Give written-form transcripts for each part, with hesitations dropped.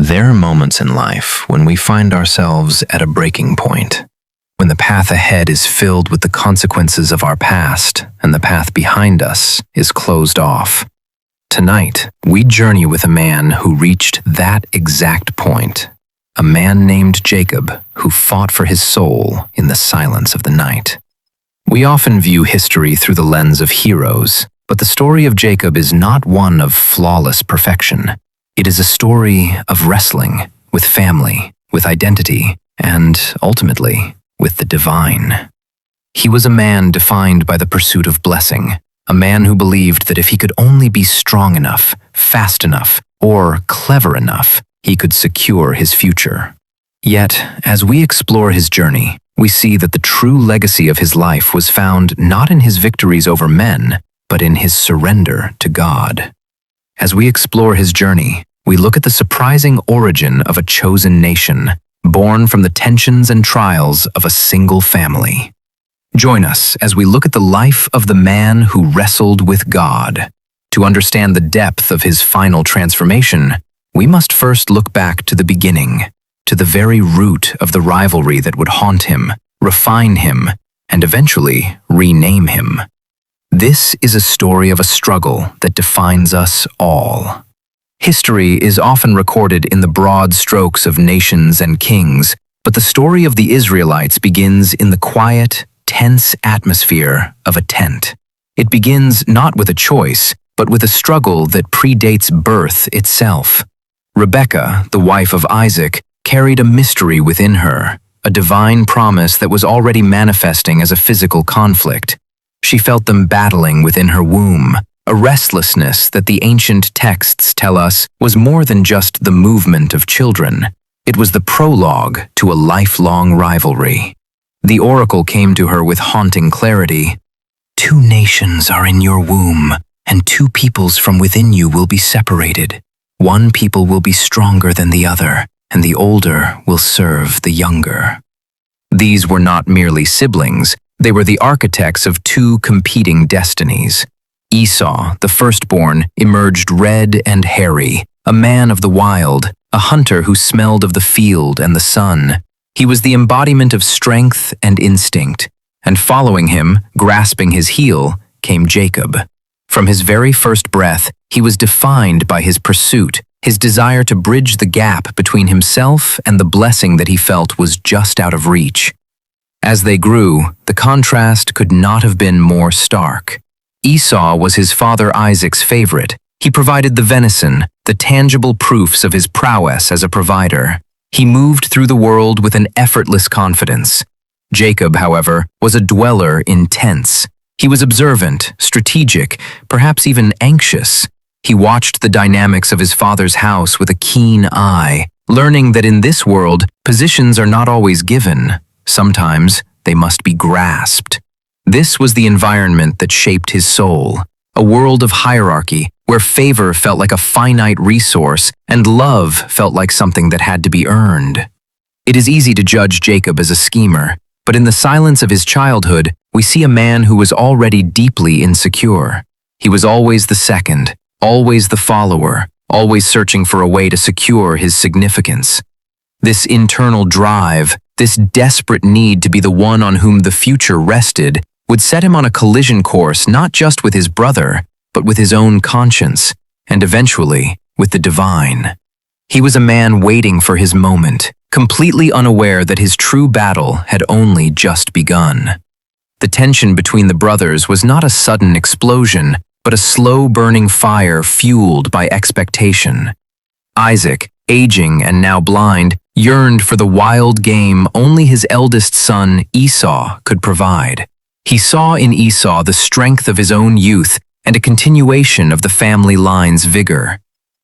There are moments in life when we find ourselves at a breaking point, when the path ahead is filled with the consequences of our past and the path behind us is closed off. Tonight, we journey with a man who reached that exact point, a man named Jacob who fought for his soul in the silence of the night. We often view history through the lens of heroes, but the story of Jacob is not one of flawless perfection. It is a story of wrestling with family, with identity, and ultimately, with the divine. He was a man defined by the pursuit of blessing, a man who believed that if he could only be strong enough, fast enough, or clever enough, he could secure his future. Yet, as we explore his journey, we see that the true legacy of his life was found not in his victories over men, but in his surrender to God. As we explore his journey, we look at the surprising origin of a chosen nation, born from the tensions and trials of a single family. Join us as we look at the life of the man who wrestled with God. To understand the depth of his final transformation, we must first look back to the beginning, to the very root of the rivalry that would haunt him, refine him, and eventually rename him. This is a story of a struggle that defines us all. History is often recorded in the broad strokes of nations and kings, but the story of the Israelites begins in the quiet, tense atmosphere of a tent. It begins not with a choice, but with a struggle that predates birth itself. Rebekah, the wife of Isaac, carried a mystery within her, a divine promise that was already manifesting as a physical conflict. She felt them battling within her womb, a restlessness that the ancient texts tell us was more than just the movement of children. It was the prologue to a lifelong rivalry. The oracle came to her with haunting clarity. "Two nations are in your womb, and two peoples from within you will be separated. One people will be stronger than the other, and the older will serve the younger." These were not merely siblings, they were the architects of two competing destinies. Esau, the firstborn, emerged red and hairy, a man of the wild, a hunter who smelled of the field and the sun. He was the embodiment of strength and instinct, and following him, grasping his heel, came Jacob. From his very first breath, he was defined by his pursuit, his desire to bridge the gap between himself and the blessing that he felt was just out of reach. As they grew, the contrast could not have been more stark. Esau was his father Isaac's favorite. He provided the venison, the tangible proofs of his prowess as a provider. He moved through the world with an effortless confidence. Jacob, however, was a dweller in tents. He was observant, strategic, perhaps even anxious. He watched the dynamics of his father's house with a keen eye, learning that in this world, positions are not always given. Sometimes they must be grasped. This was the environment that shaped his soul, a world of hierarchy where favor felt like a finite resource and love felt like something that had to be earned. It is easy to judge Jacob as a schemer, but in the silence of his childhood, we see a man who was already deeply insecure. He was always the second, always the follower, always searching for a way to secure his significance. This internal drive, this desperate need to be the one on whom the future rested, would set him on a collision course not just with his brother, but with his own conscience, and eventually with the divine. He was a man waiting for his moment, completely unaware that his true battle had only just begun. The tension between the brothers was not a sudden explosion, but a slow-burning fire fueled by expectation. Isaac, aging and now blind, yearned for the wild game only his eldest son, Esau, could provide. He saw in Esau the strength of his own youth and a continuation of the family line's vigor.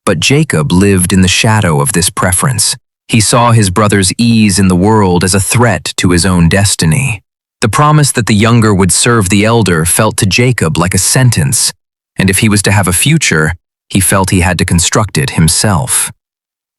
But Jacob lived in the shadow of this preference. He saw his brother's ease in the world as a threat to his own destiny. The promise that the younger would serve the elder felt to Jacob like a sentence, and if he was to have a future, he felt he had to construct it himself.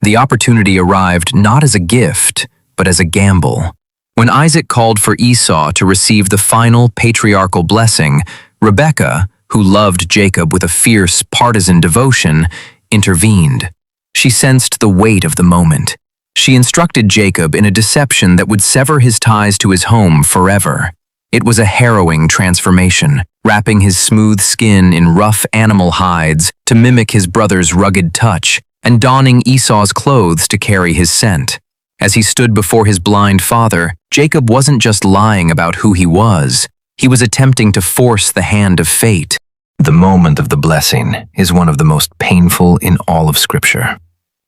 The opportunity arrived not as a gift, but as a gamble. When Isaac called for Esau to receive the final patriarchal blessing, Rebekah, who loved Jacob with a fierce partisan devotion, intervened. She sensed the weight of the moment. She instructed Jacob in a deception that would sever his ties to his home forever. It was a harrowing transformation, wrapping his smooth skin in rough animal hides to mimic his brother's rugged touch, and donning Esau's clothes to carry his scent. As he stood before his blind father, Jacob wasn't just lying about who he was was attempting to force the hand of fate. The moment of the blessing is one of the most painful in all of Scripture.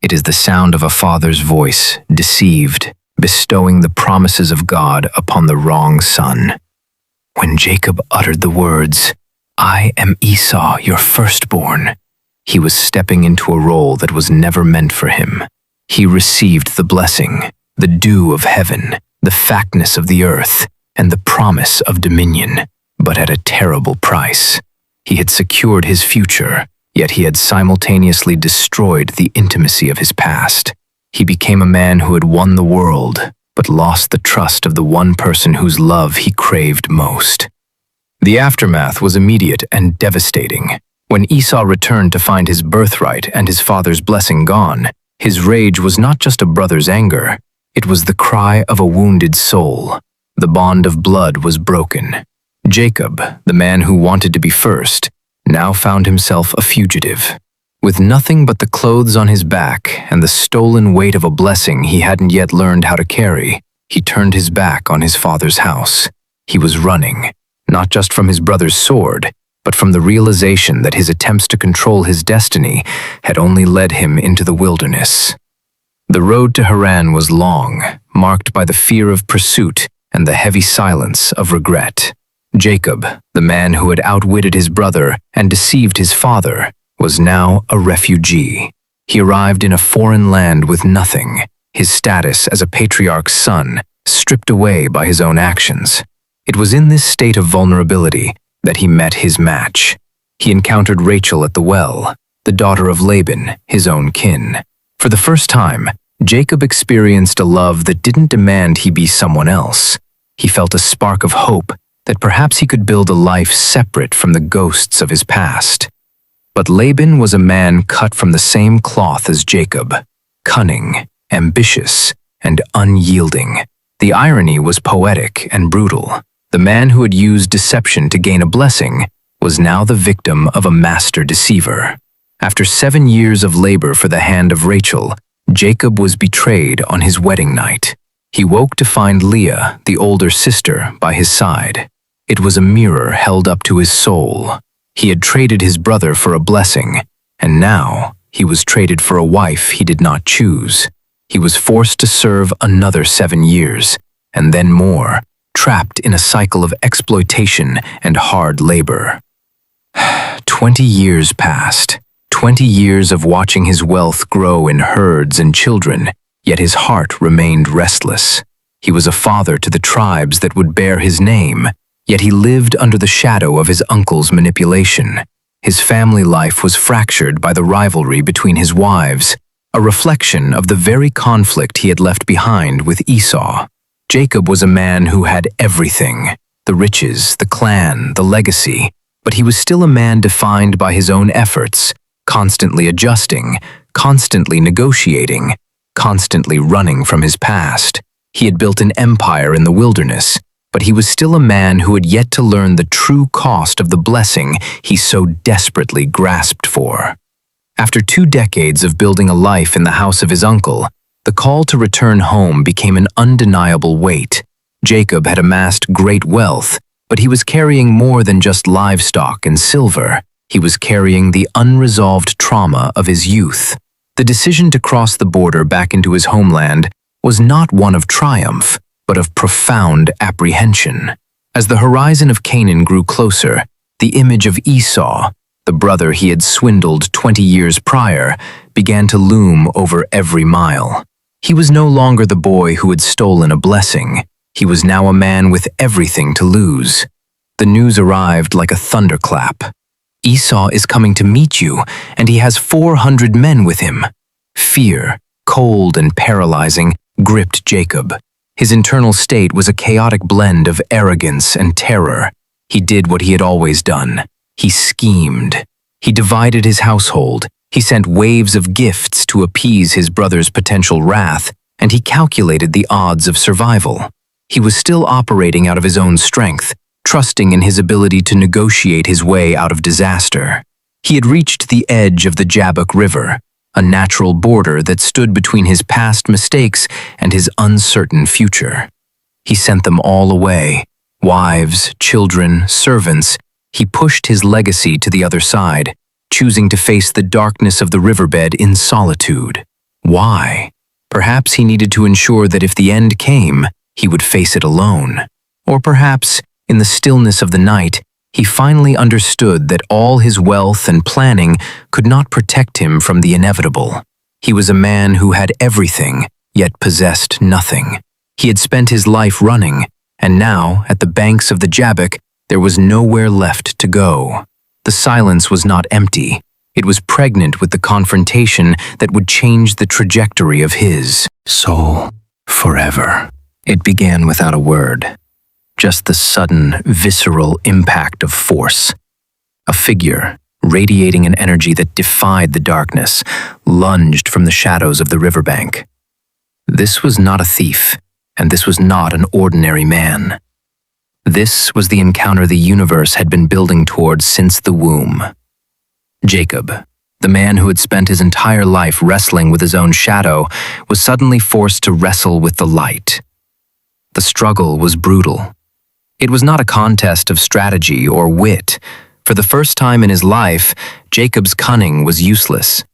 It is the sound of a father's voice, deceived, bestowing the promises of God upon the wrong son. When Jacob uttered the words, "I am Esau, your firstborn," he was stepping into a role that was never meant for him. He received the blessing, the dew of heaven, the fatness of the earth, and the promise of dominion, but at a terrible price. He had secured his future, yet he had simultaneously destroyed the intimacy of his past. He became a man who had won the world, but lost the trust of the one person whose love he craved most. The aftermath was immediate and devastating. When Esau returned to find his birthright and his father's blessing gone, his rage was not just a brother's anger, it was the cry of a wounded soul. The bond of blood was broken. Jacob, the man who wanted to be first, now found himself a fugitive. With nothing but the clothes on his back and the stolen weight of a blessing he hadn't yet learned how to carry, he turned his back on his father's house. He was running, not just from his brother's sword, but from the realization that his attempts to control his destiny had only led him into the wilderness. The road to Haran was long, marked by the fear of pursuit and the heavy silence of regret. Jacob, the man who had outwitted his brother and deceived his father, was now a refugee. He arrived in a foreign land with nothing, his status as a patriarch's son stripped away by his own actions. It was in this state of vulnerability that he met his match. He encountered Rachel at the well, the daughter of Laban, his own kin. For the first time, Jacob experienced a love that didn't demand he be someone else. He felt a spark of hope that perhaps he could build a life separate from the ghosts of his past. But Laban was a man cut from the same cloth as Jacob, cunning, ambitious, and unyielding. The irony was poetic and brutal. The man who had used deception to gain a blessing was now the victim of a master deceiver. After 7 years of labor for the hand of Rachel, Jacob was betrayed on his wedding night. He woke to find Leah, the older sister, by his side. It was a mirror held up to his soul. He had traded his brother for a blessing, and now he was traded for a wife he did not choose. He was forced to serve another 7 years, and then more, trapped in a cycle of exploitation and hard labor. 20 years passed. 20 years of watching his wealth grow in herds and children, yet his heart remained restless. He was a father to the tribes that would bear his name, yet he lived under the shadow of his uncle's manipulation. His family life was fractured by the rivalry between his wives, a reflection of the very conflict he had left behind with Esau. Jacob was a man who had everything, the riches, the clan, the legacy, but he was still a man defined by his own efforts, constantly adjusting, constantly negotiating, constantly running from his past. He had built an empire in the wilderness, but he was still a man who had yet to learn the true cost of the blessing he so desperately grasped for. After 2 decades of building a life in the house of his uncle, the call to return home became an undeniable weight. Jacob had amassed great wealth, but he was carrying more than just livestock and silver. He was carrying the unresolved trauma of his youth. The decision to cross the border back into his homeland was not one of triumph, but of profound apprehension. As the horizon of Canaan grew closer, the image of Esau, the brother he had swindled 20 years prior, began to loom over every mile. He was no longer the boy who had stolen a blessing. He was now a man with everything to lose. The news arrived like a thunderclap. Esau is coming to meet you, and he has 400 men with him. Fear, cold and paralyzing, gripped Jacob. His internal state was a chaotic blend of arrogance and terror. He did what he had always done. He schemed. He divided his household. He sent waves of gifts to appease his brother's potential wrath, and he calculated the odds of survival. He was still operating out of his own strength, trusting in his ability to negotiate his way out of disaster. He had reached the edge of the Jabbok River, a natural border that stood between his past mistakes and his uncertain future. He sent them all away, wives, children, servants. He pushed his legacy to the other side, choosing to face the darkness of the riverbed in solitude. Why? Perhaps he needed to ensure that if the end came, he would face it alone. Or perhaps, in the stillness of the night, he finally understood that all his wealth and planning could not protect him from the inevitable. He was a man who had everything, yet possessed nothing. He had spent his life running, and now, at the banks of the Jabbok, there was nowhere left to go. The silence was not empty. It was pregnant with the confrontation that would change the trajectory of his soul forever. It began without a word, just the sudden, visceral impact of force. A figure, radiating an energy that defied the darkness, lunged from the shadows of the riverbank. This was not a thief, and this was not an ordinary man. This was the encounter the universe had been building towards since the womb. Jacob, the man who had spent his entire life wrestling with his own shadow, was suddenly forced to wrestle with the light. The struggle was brutal. It was not a contest of strategy or wit. For the first time in his life, Jacob's cunning was useless.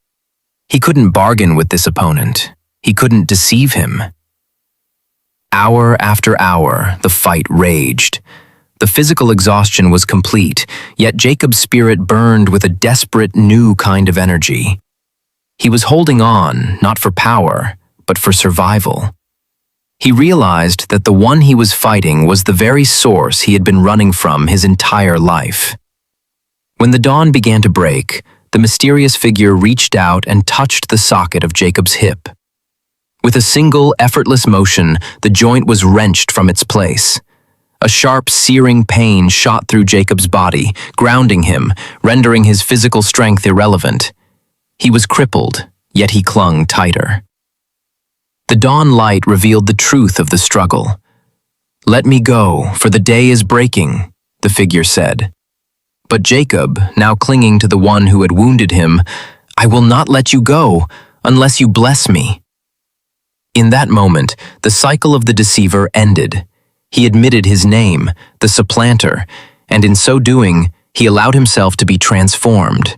He couldn't bargain with this opponent. He couldn't deceive him. Hour after hour, the fight raged. The physical exhaustion was complete, yet Jacob's spirit burned with a desperate new kind of energy. He was holding on, not for power, but for survival. He realized that the one he was fighting was the very source he had been running from his entire life. When the dawn began to break, the mysterious figure reached out and touched the socket of Jacob's hip. With a single, effortless motion, the joint was wrenched from its place. A sharp, searing pain shot through Jacob's body, grounding him, rendering his physical strength irrelevant. He was crippled, yet he clung tighter. The dawn light revealed the truth of the struggle. "Let me go, for the day is breaking," the figure said. But Jacob, now clinging to the one who had wounded him, "I will not let you go, unless you bless me." In that moment, the cycle of the deceiver ended. He admitted his name, the supplanter, and in so doing, he allowed himself to be transformed.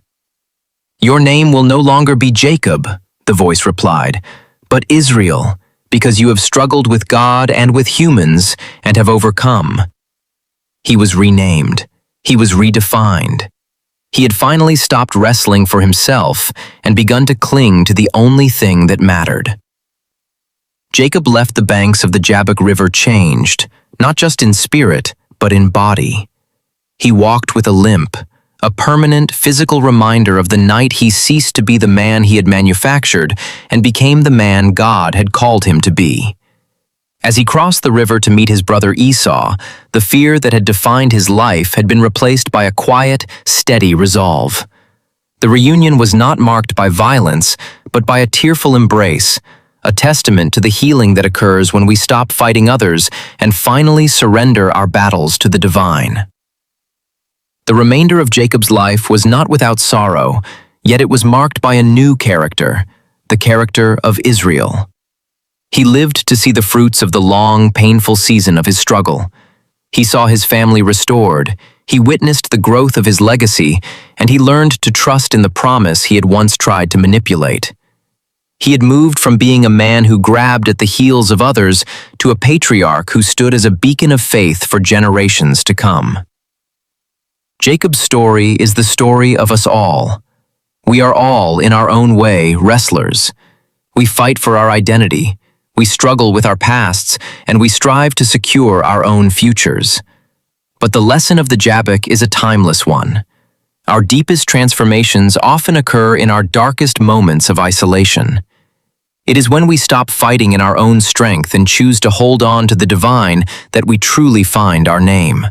"Your name will no longer be Jacob," the voice replied, "but Israel, because you have struggled with God and with humans and have overcome." He was renamed. He was redefined. He had finally stopped wrestling for himself and begun to cling to the only thing that mattered. Jacob left the banks of the Jabbok River changed, not just in spirit, but in body. He walked with a limp, a permanent physical reminder of the night he ceased to be the man he had manufactured and became the man God had called him to be. As he crossed the river to meet his brother Esau, the fear that had defined his life had been replaced by a quiet, steady resolve. The reunion was not marked by violence, but by a tearful embrace, a testament to the healing that occurs when we stop fighting others and finally surrender our battles to the divine. The remainder of Jacob's life was not without sorrow, yet it was marked by a new character, the character of Israel. He lived to see the fruits of the long, painful season of his struggle. He saw his family restored, he witnessed the growth of his legacy, and he learned to trust in the promise he had once tried to manipulate. He had moved from being a man who grabbed at the heels of others to a patriarch who stood as a beacon of faith for generations to come. Jacob's story is the story of us all. We are all, in our own way, wrestlers. We fight for our identity, we struggle with our pasts, and we strive to secure our own futures. But the lesson of the Jabbok is a timeless one. Our deepest transformations often occur in our darkest moments of isolation. It is when we stop fighting in our own strength and choose to hold on to the divine that we truly find our name.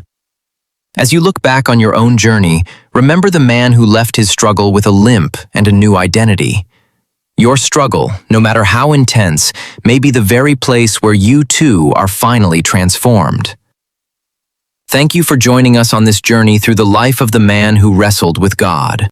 As you look back on your own journey, remember the man who left his struggle with a limp and a new identity. Your struggle, no matter how intense, may be the very place where you too are finally transformed. Thank you for joining us on this journey through the life of the man who wrestled with God.